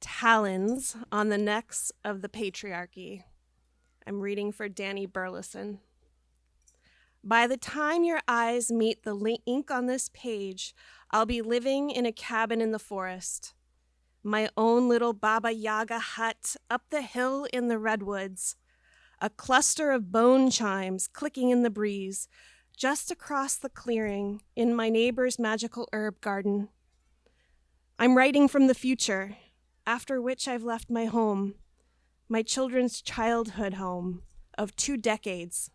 Talons on the Necks of the Patriarchy. I'm reading for Dani Burlison. By the time your eyes meet the ink on this page, I'll be living in a cabin in the forest. My own little Baba Yaga hut up the hill in the redwoods. A cluster of bone chimes clicking in the breeze, just across the clearing in my neighbor's magical herb garden. I'm writing from the future, after which I've left my home, my children's childhood home of 2 decades.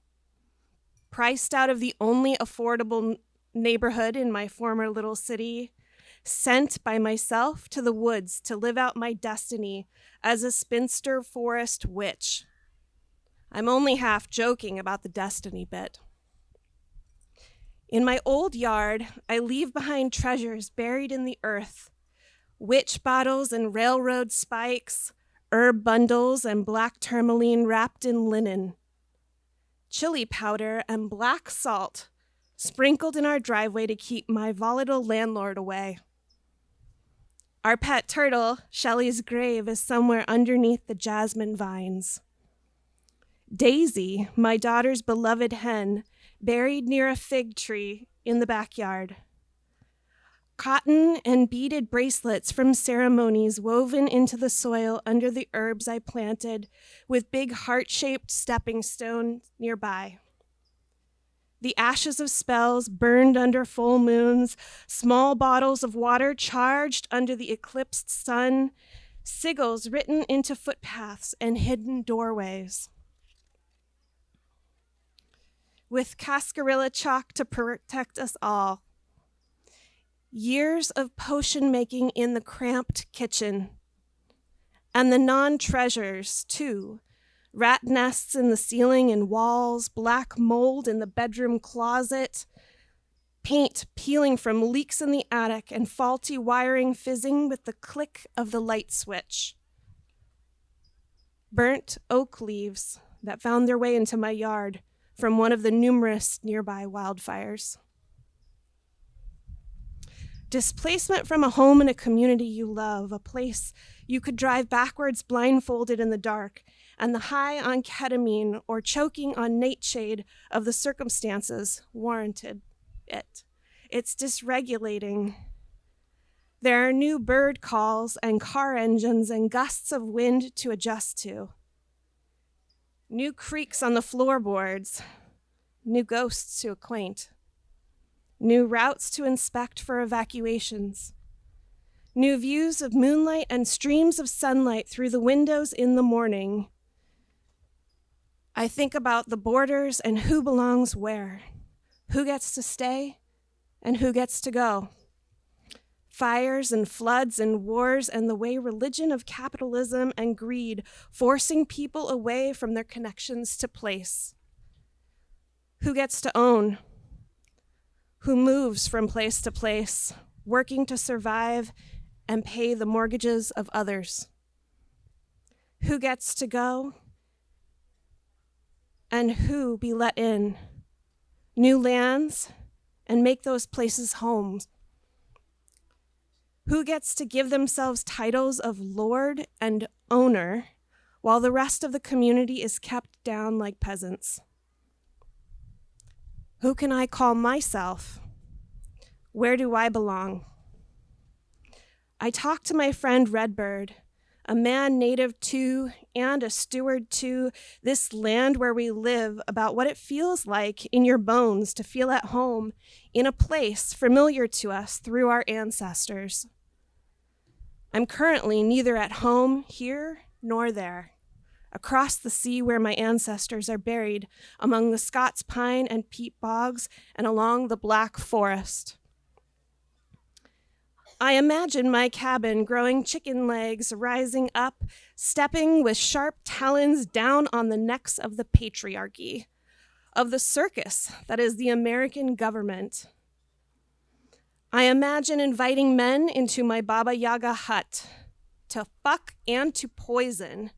Priced out of the only affordable neighborhood in my former little city, sent by myself to the woods to live out my destiny as a spinster forest witch. I'm only half joking about the destiny bit. In my old yard, I leave behind treasures buried in the earth, witch bottles and railroad spikes, herb bundles and black tourmaline wrapped in linen, chili powder and black salt sprinkled in our driveway to keep my volatile landlord away. Our pet turtle, Shelley's grave, is somewhere underneath the jasmine vines. Daisy, my daughter's beloved hen, buried near a fig tree in the backyard. Cotton and beaded bracelets from ceremonies woven into the soil under the herbs I planted, with big heart-shaped stepping stones nearby. The ashes of spells burned under full moons, small bottles of water charged under the eclipsed sun, sigils written into footpaths and hidden doorways. With cascarilla chalk to protect us all. Years of potion making in the cramped kitchen. And the non-treasures, too. Rat nests in the ceiling and walls, black mold in the bedroom closet, paint peeling from leaks in the attic, and faulty wiring fizzing with the click of the light switch. Burnt oak leaves that found their way into my yard from one of the numerous nearby wildfires. Displacement from a home and a community you love, a place you could drive backwards blindfolded in the dark, and the high on ketamine or choking on nightshade of the circumstances warranted it. It's dysregulating. There are new bird calls and car engines and gusts of wind to adjust to. New creaks on the floorboards, new ghosts to acquaint, new routes to inspect for evacuations, new views of moonlight and streams of sunlight through the windows in the morning. I think about the borders and who belongs where, who gets to stay and who gets to go. Fires and floods and wars and the way religion of capitalism and greed forcing people away from their connections to place. Who gets to own? Who moves from place to place, working to survive and pay the mortgages of others? Who gets to go? And who be let in? New lands and make those places homes. Who gets to give themselves titles of lord and owner while the rest of the community is kept down like peasants? Who can I call myself? Where do I belong? I talked to my friend Redbird, a man native to and a steward to this land where we live, about what it feels like in your bones to feel at home in a place familiar to us through our ancestors. I'm currently neither at home here nor there, across the sea where my ancestors are buried among the Scots pine and peat bogs and along the Black Forest. I imagine my cabin growing chicken legs, rising up, stepping with sharp talons down on the necks of the patriarchy, of the circus that is the American government. I imagine inviting men into my Baba Yaga hut to fuck and to poison,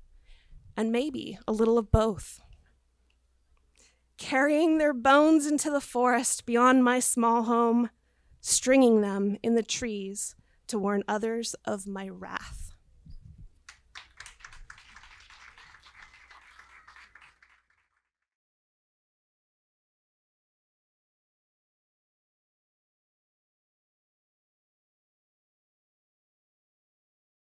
and maybe a little of both. Carrying their bones into the forest beyond my small home, stringing them in the trees to warn others of my wrath.